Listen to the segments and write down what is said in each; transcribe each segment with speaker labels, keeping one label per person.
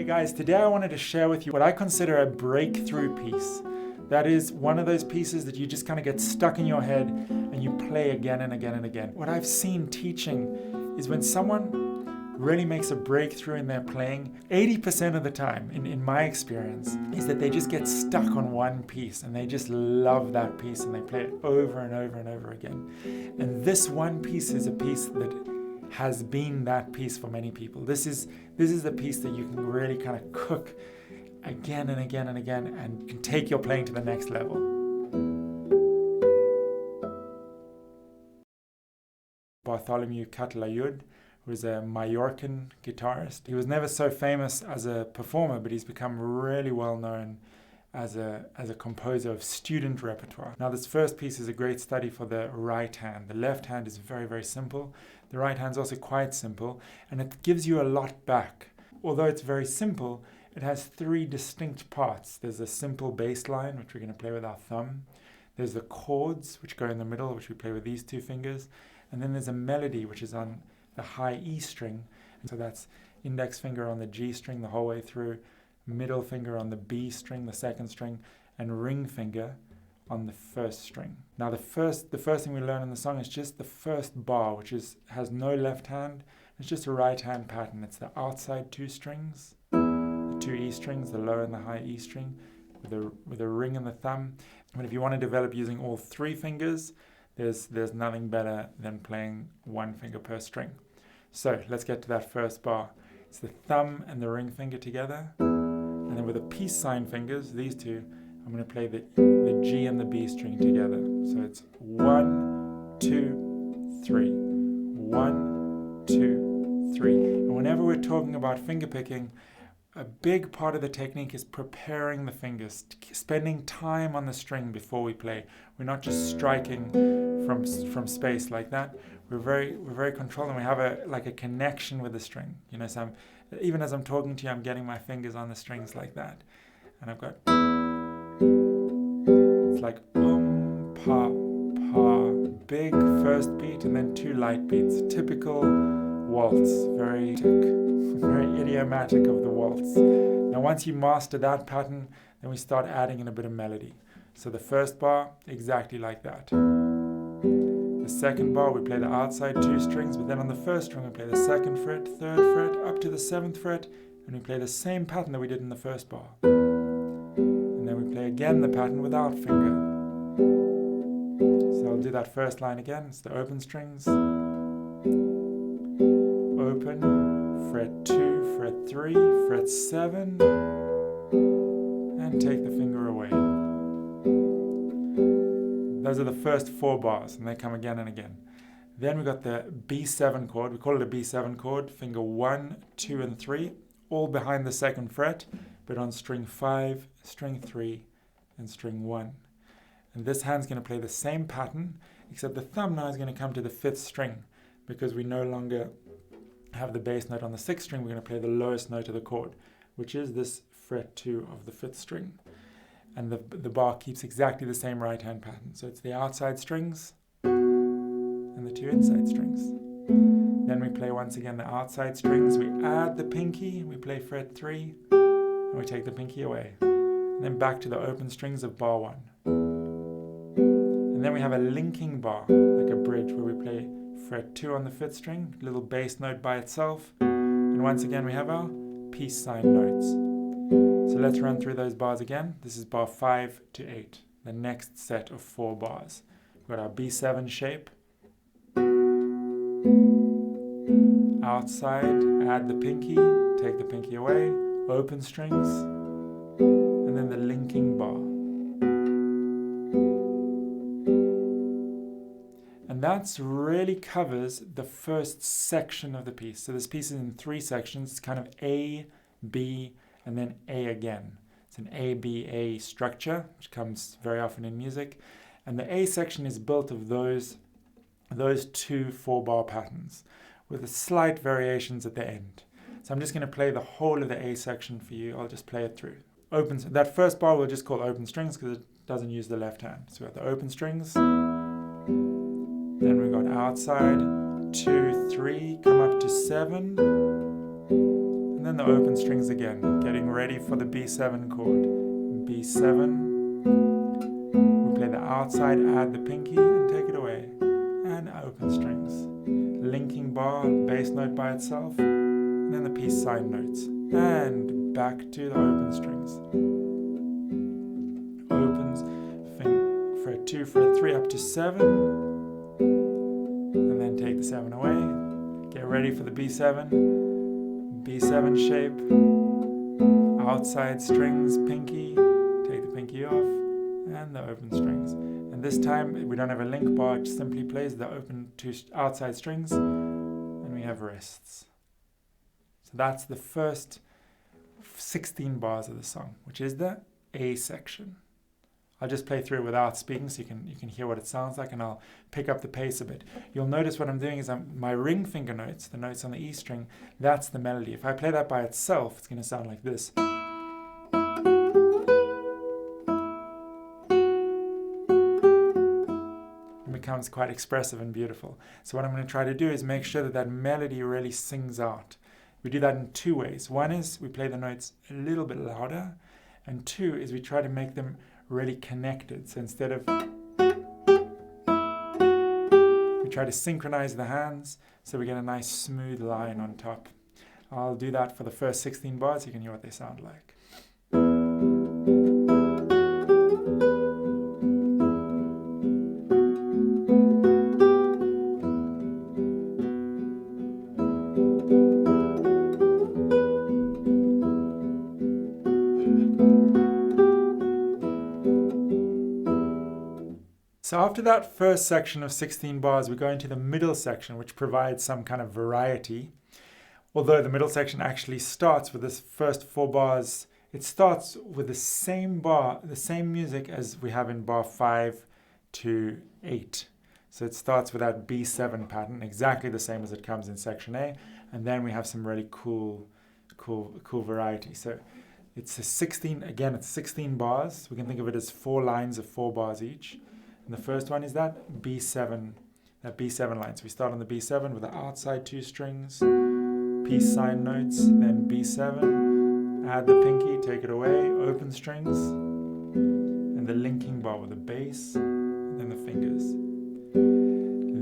Speaker 1: guys, today I wanted to share with you what I consider a breakthrough piece. That is one of those pieces that you just kind of get stuck in your head and you play again and again and again. What I've seen teaching is when someone really makes a breakthrough in their playing, 80% of the time, in my experience, is that they just get stuck on one piece and they just love that piece and they play it over and over and over again. And this one piece is a piece that has been that piece for many people. This is the piece that you can really kind of cook again and again and again and can take your playing to the next level. Bartholomew Calatayud was a Mallorcan guitarist. He was never so famous as a performer, but he's become really well known as a composer of student repertoire. Now this first piece is a great study for the right hand. The left hand is very, very simple. The right hand's also quite simple, and it gives you a lot back. Although it's very simple, it has three distinct parts. There's a simple bass line, which we're going to play with our thumb. There's the chords, which go in the middle, which we play with these two fingers. And then there's a melody, which is on the high E string. And so that's index finger on the G string the whole way through, middle finger on the B string, the second string, and ring finger on the first string. Now the first thing we learn in the song is just the first bar, which has no left hand. It's just a right hand pattern. It's the outside two strings, the two E strings, the low and the high E string, with a ring in the thumb. But if you want to develop using all three fingers, there's nothing better than playing one finger per string. So let's get to that first bar. It's the thumb and the ring finger together. And then with the peace sign fingers, these two, I'm going to play the G and the B string together. So it's 1, 2, 3. 1, 2, 3. And whenever we're talking about finger picking, a big part of the technique is preparing the fingers, spending time on the string before we play. We're not just striking from space like that. We're very controlled, and we have a connection with the string. You know, so even as I'm talking to you, I'm getting my fingers on the strings like that, and I've got it's like pa pa, big first beat, and then two light beats. Typical waltz, very idiomatic of the waltz. Now once you master that pattern, then we start adding in a bit of melody. So the first bar, exactly like that. The second bar, we play the outside two strings, but then on the first string we play the second fret, third fret, up to the seventh fret, and we play the same pattern that we did in the first bar. And then we play again the pattern without finger. So I'll do that first line again. It's the open strings. Open, fret 2, fret 3, fret 7, and take the finger away. Those are the first 4 bars, and they come again and again. Then we've got the B7 chord. We call it a B7 chord. Finger 1, 2, and 3, all behind the second fret, but on string 5, string 3, and string 1. And this hand's going to play the same pattern, except the thumb now is going to come to the 5th string, because we no longer have the bass note on the 6th string. We're going to play the lowest note of the chord, which is this fret 2 of the 5th string. And the bar keeps exactly the same right hand pattern. So it's the outside strings and the 2 inside strings. Then we play once again the outside strings. We add the pinky, we play fret 3, and we take the pinky away. And then back to the open strings of bar 1. And then we have a linking bar, like a bridge, where we play fret 2 on the 5th string, little bass note by itself. And once again we have our peace sign notes. So let's run through those bars again. This is bar 5 to 8, the next set of 4 bars. We've got our B7 shape. Outside, add the pinky, take the pinky away, open strings, and then the linking bar. And that's really covers the first section of the piece. So this piece is in 3 sections. It's kind of A, B, and then A again. It's an A-B-A structure, which comes very often in music. And the A section is built of those 2 4-bar patterns with the slight variations at the end. So I'm just going to play the whole of the A section for you. I'll just play it through. That first bar we'll just call open strings because it doesn't use the left hand. So we've got the open strings. Then we've got outside, 2, 3, come up to 7. And then the open strings again, getting ready for the B7 chord. B7, we play the outside, add the pinky, and take it away. And open strings. Linking bar, bass note by itself, and then the peace sign notes. And back to the open strings. Opens, fret 2, fret 3 up to 7, and then take the 7 away. Get ready for the B7. B7 shape, outside strings, pinky, take the pinky off, and the open strings. And this time we don't have a link bar, it just simply plays the open two outside strings, and we have rests. So that's the first 16 bars of the song, which is the A section. I'll just play through it without speaking so you can hear what it sounds like, and I'll pick up the pace a bit. You'll notice what I'm doing is my ring finger notes, the notes on the E string, that's the melody. If I play that by itself, it's going to sound like this. It becomes quite expressive and beautiful. So what I'm going to try to do is make sure that that melody really sings out. We do that in two ways. One is we play the notes a little bit louder, and two is we try to make them really connected. So instead of, we try to synchronize the hands so we get a nice smooth line on top. I'll do that for the first 16 bars so you can hear what they sound like. So after that first section of 16 bars, we go into the middle section, which provides some kind of variety. Although the middle section actually starts with this first 4 bars, it starts with the same bar, the same music as we have in bar 5 to 8. So it starts with that B7 pattern, exactly the same as it comes in section A, and then we have some really cool variety. So it's a 16, again, it's 16 bars. We can think of it as 4 lines of 4 bars each. And the first one is that B7 line. So we start on the B7 with the outside 2 strings, peace sign notes, then B7, add the pinky, take it away, open strings, and the linking bar with the bass, and then the fingers.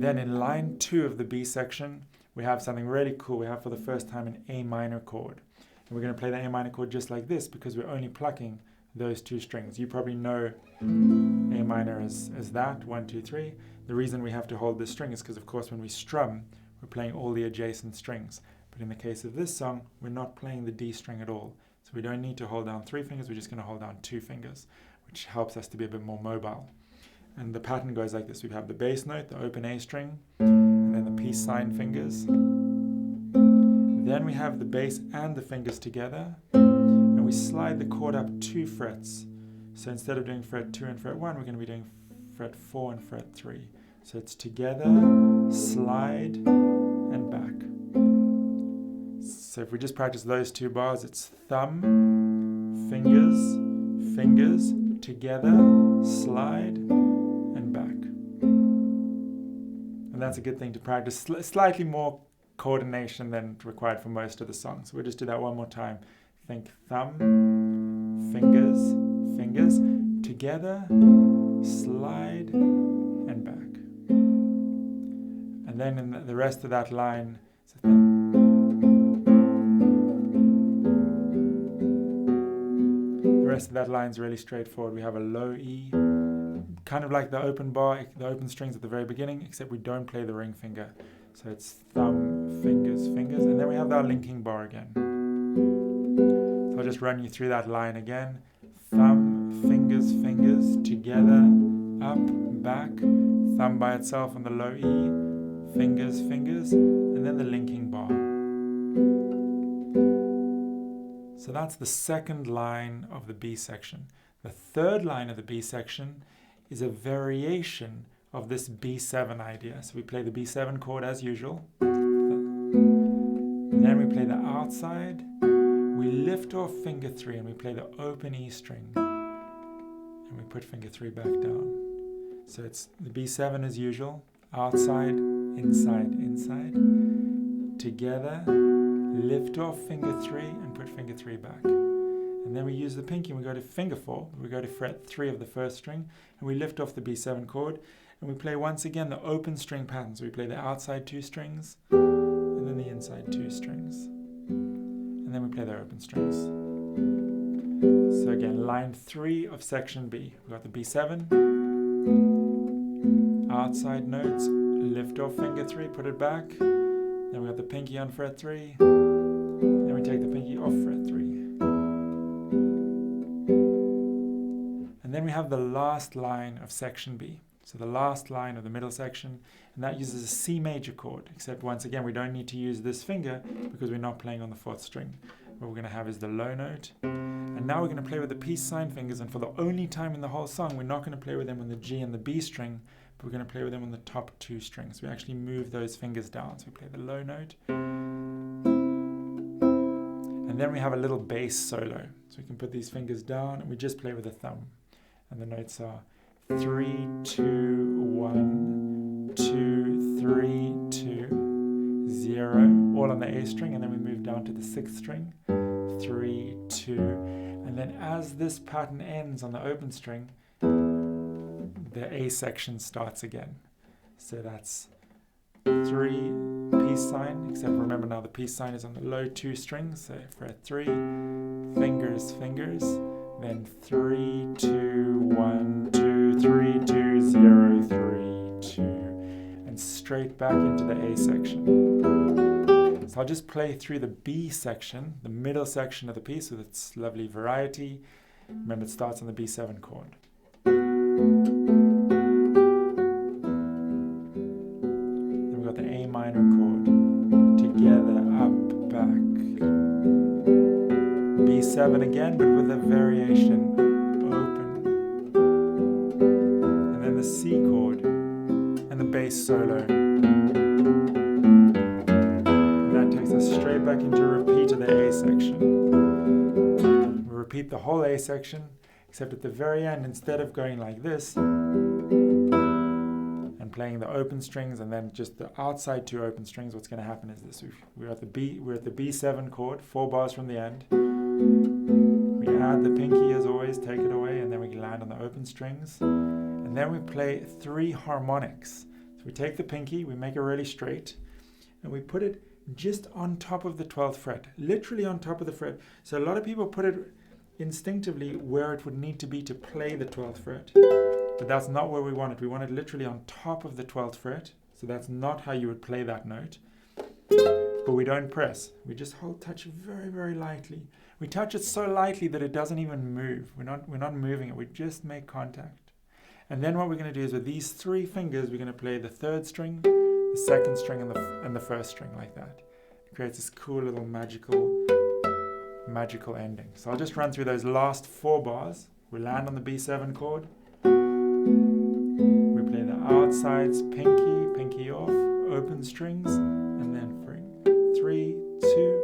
Speaker 1: Then in line 2 of the B section, we have something really cool. We have for the first time an A minor chord. And we're going to play the A minor chord just like this because we're only plucking those 2 strings. You probably know A minor as that, 1, 2, 3. The reason we have to hold this string is because, of course, when we strum, we're playing all the adjacent strings. But in the case of this song, we're not playing the D string at all. So we don't need to hold down 3 fingers, we're just going to hold down 2 fingers, which helps us to be a bit more mobile. And the pattern goes like this. We have the bass note, the open A string, and then the peace sign fingers. Then we have the bass and the fingers together, and we slide the chord up 2 frets. So instead of doing fret 2 and fret 1, we're going to be doing fret 4 and fret 3. So it's together, slide, and back. So if we just practice those 2 bars, it's thumb, fingers, fingers, together, slide, and back. And that's a good thing to practice. Slightly more coordination than required for most of the songs. So we'll just do that one more time. Think thumb, fingers, fingers, together, slide, and back. And then in the rest of that line, it's a thumb. The rest of that line is really straightforward. We have a low E, kind of like the open bar, the open strings at the very beginning, except we don't play the ring finger. So it's thumb, fingers, fingers, and then we have our linking bar again. So I'll just run you through that line again. Thumb, fingers, fingers, together, up, back, thumb by itself on the low E, fingers, fingers, and then the linking bar. So that's the second line of the B section. The third line of the B section is a variation of this B7 idea. So we play the B7 chord as usual. Then we play the outside. We lift off finger 3 and we play the open E string. And we put finger 3 back down. So it's the B7 as usual. Outside, inside, inside. Together. lift off finger 3 and put finger 3 back. And then we use the pinky and we go to finger 4, we go to fret 3 of the first string, and we lift off the B7 chord, and we play once again the open string pattern. So we play the outside 2 strings, and then the inside 2 strings. And then we play the open strings. So again, line 3 of section B. We've got the B7, outside notes, lift off finger 3, put it back. Then we got the pinky on fret 3, then we take the pinky off fret 3. And then we have the last line of section B. So the last line of the middle section, and that uses a C major chord, except once again we don't need to use this finger because we're not playing on the 4th string. What we're going to have is the low note. And now we're going to play with the peace sign fingers, and for the only time in the whole song we're not going to play with them on the G and the B string, but we're going to play with them on the top 2 strings. We actually move those fingers down. So we play the low note. And then we have a little bass solo. So we can put these fingers down and we just play with the thumb. And the notes are 3, 2, 1, 2, 3, 2, 0, all on the A string, and then we move down to the 6th string, 3, 2, and then as this pattern ends on the open string, the A section starts again. So that's 3 peace sign, except remember now the peace sign is on the low 2 strings, so fret 3, fingers, fingers, then 3, 2, 1, 2, 3, 2, 0, 3, 2, and straight back into the A section. So I'll just play through the B section, the middle section of the piece with its lovely variety. Remember, it starts on the B7 chord. Then we've got the A minor chord. Together, up, back. B7 again, but with a variation. Open. And then the C chord. And the bass solo. Straight back into a repeat of the A section. We repeat the whole A section, except at the very end, instead of going like this and playing the open strings and then just the outside 2 open strings, what's going to happen is this. We're at the B7 chord, 4 bars from the end. We add the pinky as always, take it away, and then we land on the open strings. And then we play 3 harmonics. So we take the pinky, we make it really straight, and we put it just on top of the 12th fret, literally on top of the fret. So a lot of people put it instinctively where it would need to be to play the 12th fret, but that's not where we want it. We want it literally on top of the 12th fret, so that's not how you would play that note. But we don't press, we just touch it very, very lightly. We touch it so lightly that it doesn't even move. We're not moving it, we just make contact. And then what we're going to do is with these 3 fingers, we're going to play the 3rd string, the 2nd string, and the 1st string like that. It creates this cool little magical ending. So I'll just run through those last 4 bars. We land on the B7 chord. We play the outsides, pinky off, open strings, and then 3, 2,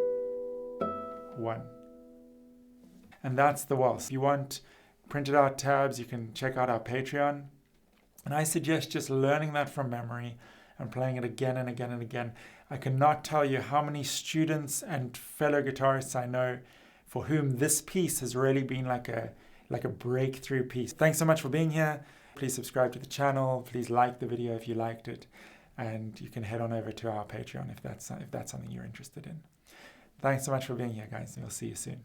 Speaker 1: 1. And that's the waltz. If you want printed out tabs, you can check out our Patreon. And I suggest just learning that from memory and playing it again and again and again. I cannot tell you how many students and fellow guitarists I know for whom this piece has really been like a breakthrough piece. Thanks so much for being here. Please subscribe to the channel. Please like the video if you liked it. And you can head on over to our Patreon if that's something you're interested in. Thanks so much for being here, guys, and we'll see you soon.